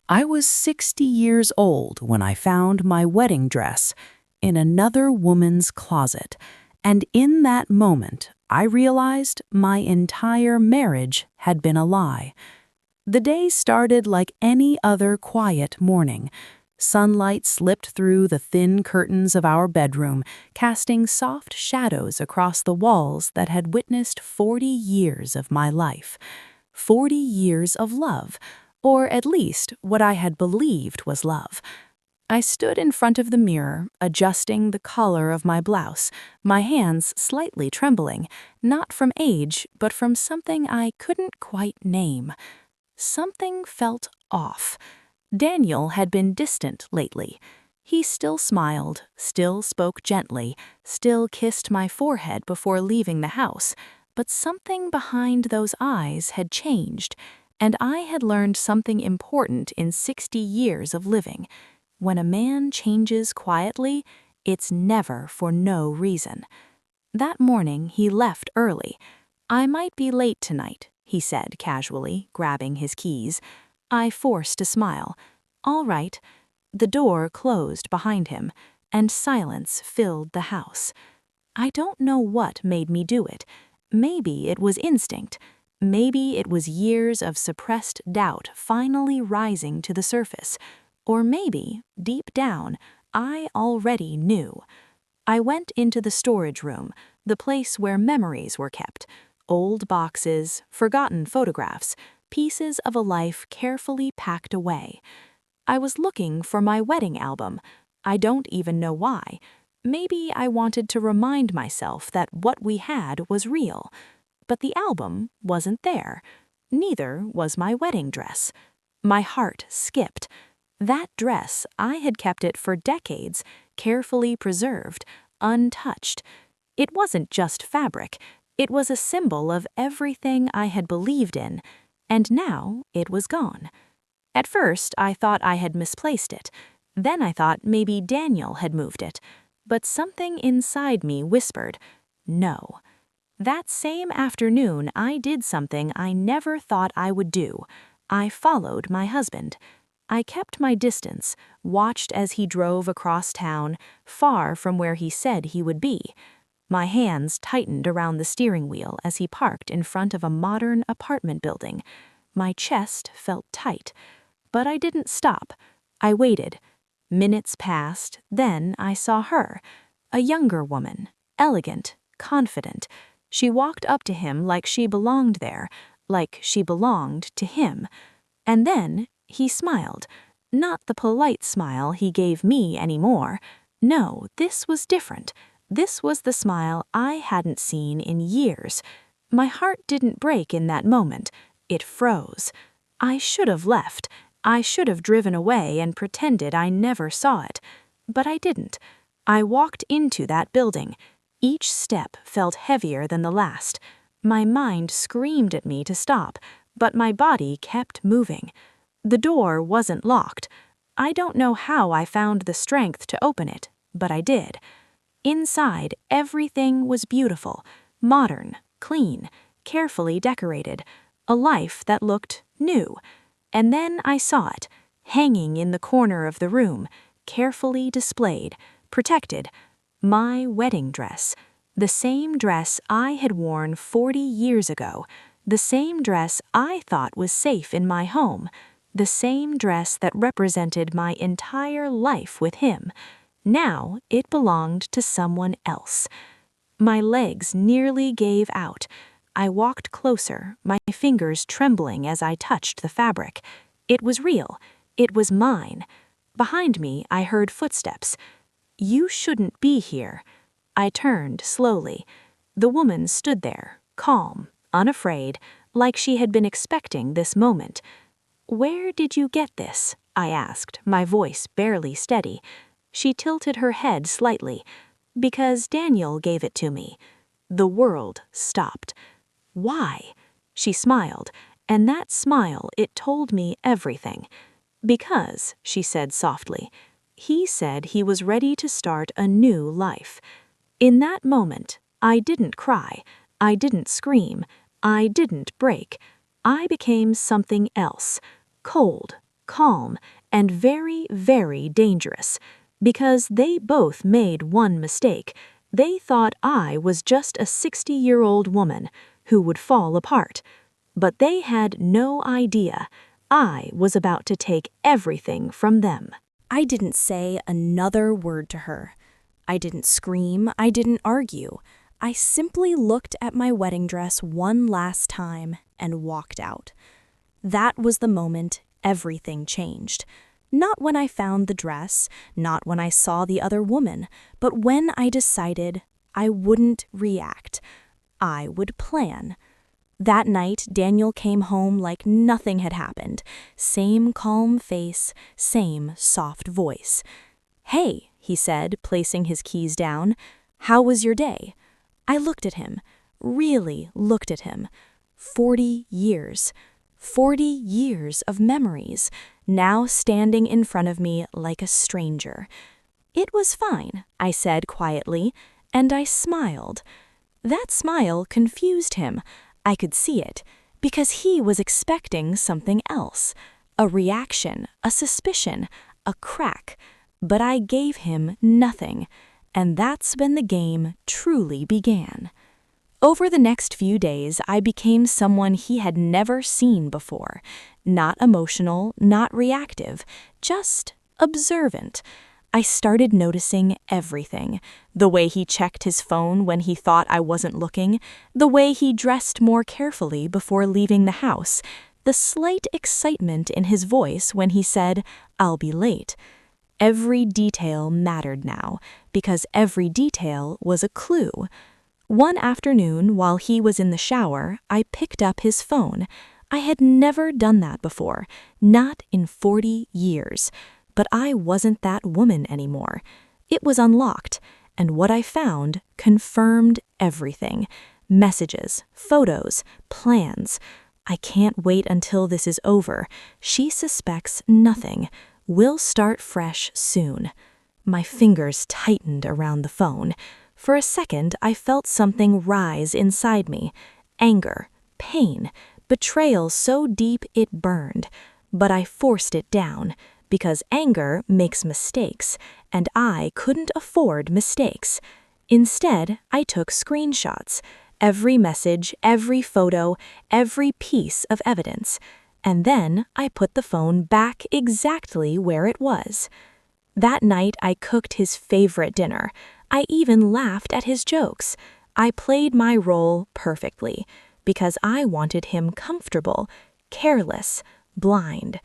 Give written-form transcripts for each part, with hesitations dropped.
I was 60 years old when I found my wedding dress in another woman's closet, and in that moment, I realized my entire marriage had been a lie. The day started like any other quiet morning. Sunlight slipped through the thin curtains of our bedroom, casting soft shadows across the walls that had witnessed 40 years of my life. 40 years of love, or at least what I had believed was love. I stood in front of the mirror, adjusting the collar of my blouse, my hands slightly trembling, not from age, but from something I couldn't quite name. Something felt off. Daniel had been distant lately. He still smiled, still spoke gently, still kissed my forehead before leaving the house, but something behind those eyes had changed, and I had learned something important in 60 years of living. When a man changes quietly, it's never for no reason. That morning, he left early. "I might be late tonight," he said casually, grabbing his keys. I forced a smile. "All right." The door closed behind him, and silence filled the house. I don't know what made me do it. Maybe it was instinct. Maybe it was years of suppressed doubt finally rising to the surface. Or maybe, deep down, I already knew. I went into the storage room, the place where memories were kept. Old boxes, forgotten photographs, pieces of a life carefully packed away. I was looking for my wedding album. I don't even know why. Maybe I wanted to remind myself that what we had was real. But the album wasn't there. Neither was my wedding dress. My heart skipped. That dress, I had kept it for decades, carefully preserved, untouched. It wasn't just fabric. It was a symbol of everything I had believed in, and now it was gone. At first, I thought I had misplaced it. Then I thought maybe Daniel had moved it. But something inside me whispered, no. That same afternoon, I did something I never thought I would do. I followed my husband. I kept my distance, watched as he drove across town, far from where he said he would be. My hands tightened around the steering wheel as he parked in front of a modern apartment building. My chest felt tight. But I didn't stop. I waited. Minutes passed, then I saw her. A younger woman, elegant, confident. She walked up to him like she belonged there, like she belonged to him. And then he smiled. Not the polite smile he gave me anymore. No, this was different. This was the smile I hadn't seen in years. My heart didn't break in that moment. It froze. I should have left. I should have driven away and pretended I never saw it. But I didn't. I walked into that building. Each step felt heavier than the last. My mind screamed at me to stop, but my body kept moving. The door wasn't locked. I don't know how I found the strength to open it, but I did. Inside, everything was beautiful, modern, clean, carefully decorated, a life that looked new. And then I saw it, hanging in the corner of the room, carefully displayed, protected. My wedding dress. The same dress I had worn 40 years ago. The same dress I thought was safe in my home. The same dress that represented my entire life with him. Now it belonged to someone else. My legs nearly gave out. I walked closer, my fingers trembling as I touched the fabric. It was real. It was mine. Behind me, I heard footsteps. "You shouldn't be here." I turned slowly. The woman stood there, calm, unafraid, like she had been expecting this moment. "Where did you get this?" I asked, my voice barely steady. She tilted her head slightly. "Because Daniel gave it to me." The world stopped. "Why?" She smiled, and that smile, it told me everything. "Because," she said softly, "he said he was ready to start a new life." In that moment, I didn't cry. I didn't scream. I didn't break. I became something else. Cold, calm, and very, very dangerous. Because they both made one mistake. They thought I was just a 60-year-old woman who would fall apart. But they had no idea I was about to take everything from them. I didn't say another word to her. I didn't scream, I didn't argue. I simply looked at my wedding dress one last time and walked out. That was the moment everything changed. Not when I found the dress, not when I saw the other woman, but when I decided I wouldn't react. I would plan. That night, Daniel came home like nothing had happened. Same calm face, same soft voice. "Hey," he said, placing his keys down. "How was your day?" I looked at him, really looked at him. 40 years. 40 years of memories, now standing in front of me like a stranger. "It was fine," I said quietly, and I smiled. That smile confused him. I could see it, because he was expecting something else. A reaction, a suspicion, a crack. But I gave him nothing, and that's when the game truly began. Over the next few days, I became someone he had never seen before. Not emotional, not reactive, just observant. I started noticing everything. The way he checked his phone when he thought I wasn't looking, the way he dressed more carefully before leaving the house, the slight excitement in his voice when he said, "I'll be late." Every detail mattered now, because every detail was a clue. One afternoon, while he was in the shower, I picked up his phone. I had never done that before, not in 40 years. But I wasn't that woman anymore. It was unlocked, and what I found confirmed everything. Messages, photos, plans. I can't wait until this is over. She suspects nothing. We'll start fresh soon. My fingers tightened around the phone. For a second, I felt something rise inside me. Anger, pain, betrayal so deep it burned. But I forced it down, because anger makes mistakes, and I couldn't afford mistakes. Instead, I took screenshots. Every message, every photo, every piece of evidence. And then I put the phone back exactly where it was. That night, I cooked his favorite dinner. I even laughed at his jokes. I played my role perfectly, because I wanted him comfortable, careless, blind.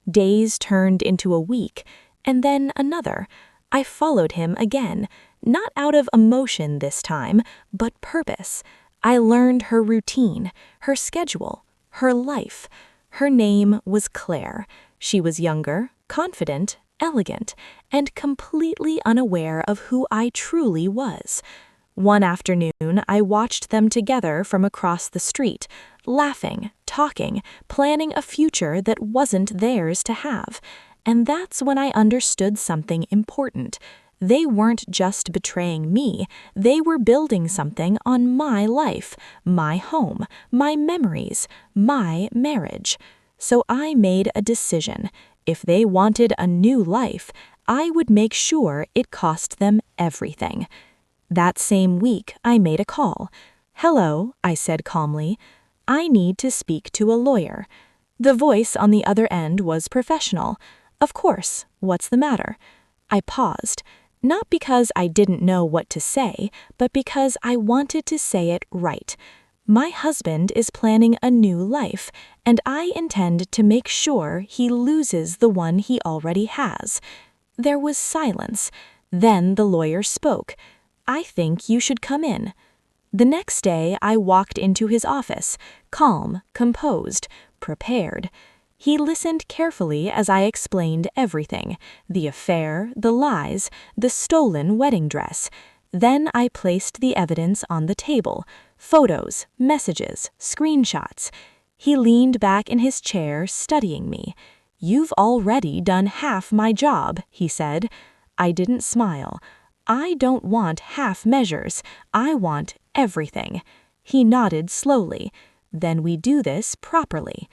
Days turned into a week, and then another. I followed him again, not out of emotion this time, but purpose. I learned her routine, her schedule, her life. Her name was Claire. She was younger, confident, elegant, and completely unaware of who I truly was. One afternoon, I watched them together from across the street, laughing, talking, planning a future that wasn't theirs to have. And that's when I understood something important. They weren't just betraying me, they were building something on my life, my home, my memories, my marriage. So I made a decision. If they wanted a new life, I would make sure it cost them everything. That same week, I made a call. "Hello," I said calmly. "I need to speak to a lawyer." The voice on the other end was professional. "Of course, what's the matter?" I paused, not because I didn't know what to say, but because I wanted to say it right. My husband is planning a new life, and I intend to make sure he loses the one he already has. There was silence. Then the lawyer spoke. "I think you should come in." The next day, I walked into his office, calm, composed, prepared. He listened carefully as I explained everything, the affair, the lies, the stolen wedding dress. Then I placed the evidence on the table, photos, messages, screenshots. He leaned back in his chair, studying me. "You've already done half my job," he said. I didn't smile. "I don't want half measures. I want everything." He nodded slowly. "Then we do this properly."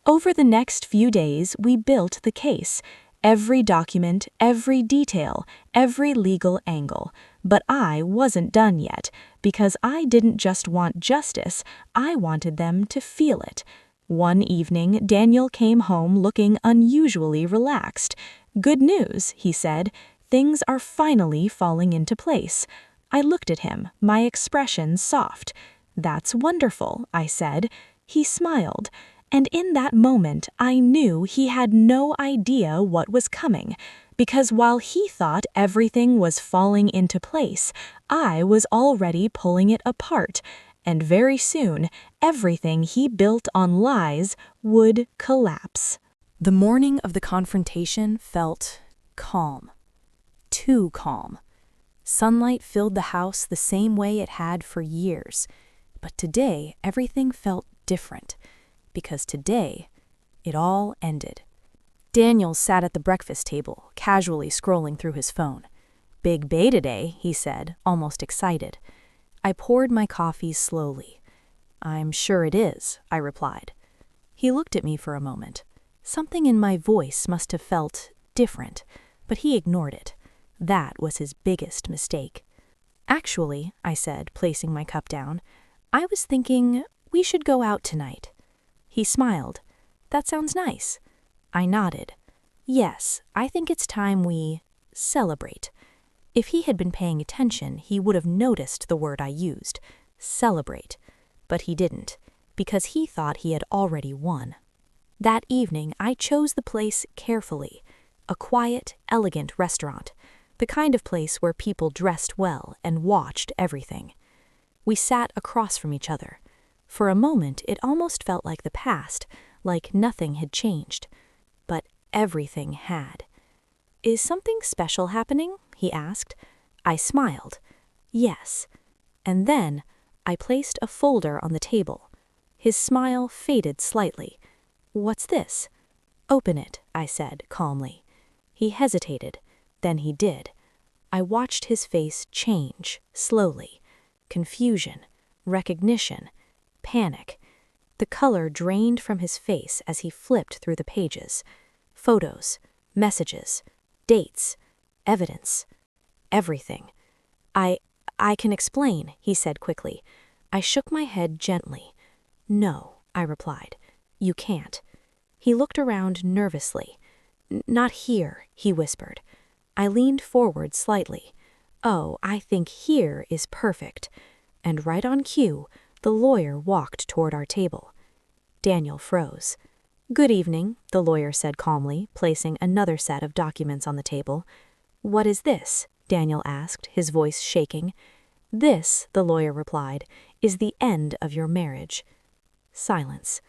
Over the next few days, we built the case. Every document, every detail, every legal angle. But I wasn't done yet, because I didn't just want justice, I wanted them to feel it. One evening, Daniel came home looking unusually relaxed. "Good news," he said. "Things are finally falling into place." I looked at him, my expression soft. "That's wonderful," I said. He smiled. And in that moment, I knew he had no idea what was coming, because while he thought everything was falling into place, I was already pulling it apart, and very soon, everything he built on lies would collapse. The morning of the confrontation felt calm. Too calm. Sunlight filled the house the same way it had for years, but today everything felt different. Because today, it all ended. Daniel sat at the breakfast table, casually scrolling through his phone. "Big day today," he said, almost excited. I poured my coffee slowly. "I'm sure it is," I replied. He looked at me for a moment. Something in my voice must have felt different, but he ignored it. That was his biggest mistake. "Actually," I said, placing my cup down, "I was thinking we should go out tonight." He smiled. "That sounds nice." I nodded. "Yes, I think it's time we celebrate." If he had been paying attention, he would have noticed the word I used, celebrate. But he didn't, because he thought he had already won. That evening, I chose the place carefully. A quiet, elegant restaurant, the kind of place where people dressed well and watched everything. We sat across from each other. For a moment, it almost felt like the past, like nothing had changed. But everything had. "Is something special happening?" he asked. I smiled. "Yes." And then I placed a folder on the table. His smile faded slightly. "What's this?" "Open it," I said calmly. He hesitated. Then he did. I watched his face change, slowly. Confusion, recognition, panic. The color drained from his face as he flipped through the pages. Photos, messages, dates, evidence, everything. I can explain," he said quickly. I shook my head gently. "No," I replied. "You can't." He looked around nervously. "Not here," he whispered. I leaned forward slightly. "Oh, I think here is perfect." And right on cue, the lawyer walked toward our table. Daniel froze. "Good evening," the lawyer said calmly, placing another set of documents on the table. "What is this?" Daniel asked, his voice shaking. "This," the lawyer replied, "is the end of your marriage." Silence.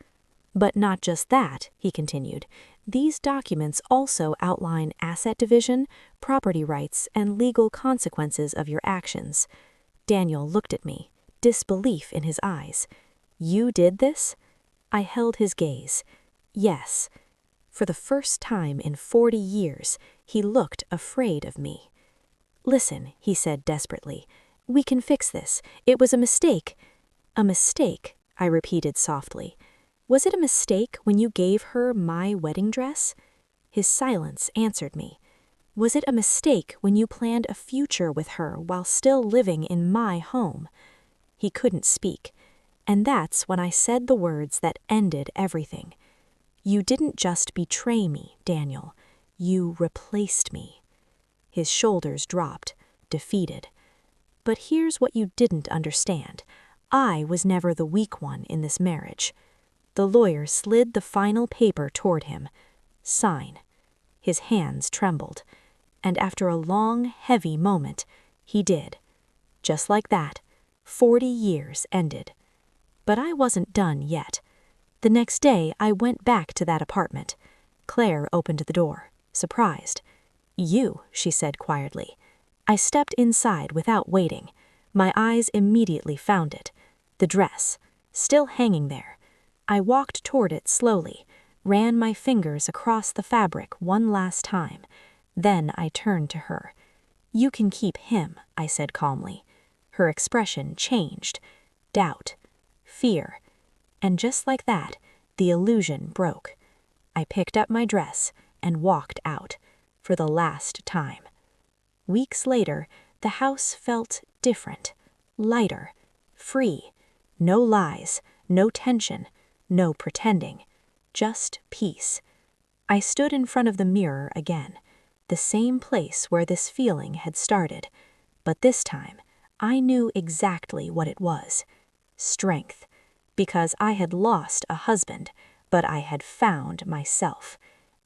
"But not just that," he continued. "These documents also outline asset division, property rights, and legal consequences of your actions." Daniel looked at me, disbelief in his eyes. "You did this?" I held his gaze. "Yes." For the first time in 40 years, he looked afraid of me. "Listen," he said desperately. "We can fix this. It was a mistake." "A mistake," I repeated softly. "Was it a mistake when you gave her my wedding dress?" His silence answered me. "Was it a mistake when you planned a future with her while still living in my home?" He couldn't speak. And that's when I said the words that ended everything. "You didn't just betray me, Daniel. You replaced me." His shoulders dropped, defeated. "But here's what you didn't understand. I was never the weak one in this marriage." The lawyer slid the final paper toward him. "Sign." His hands trembled. And after a long, heavy moment, he did. Just like that, 40 years ended. But I wasn't done yet. The next day, I went back to that apartment. Claire opened the door, surprised. "You," she said quietly. I stepped inside without waiting. My eyes immediately found it. The dress, still hanging there. I walked toward it slowly, ran my fingers across the fabric one last time. Then I turned to her. "You can keep him," I said calmly. Her expression changed. Doubt. Fear. And just like that, The illusion broke. I picked up my dress and walked out, for the last time. Weeks later, the house felt different, lighter, free. No lies, no tension, no pretending, just peace. I stood in front of the mirror again, the same place where this feeling had started, but this time I knew exactly what it was. Strength, because I had lost a husband, but I had found myself,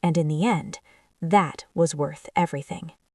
and in the end, that was worth everything.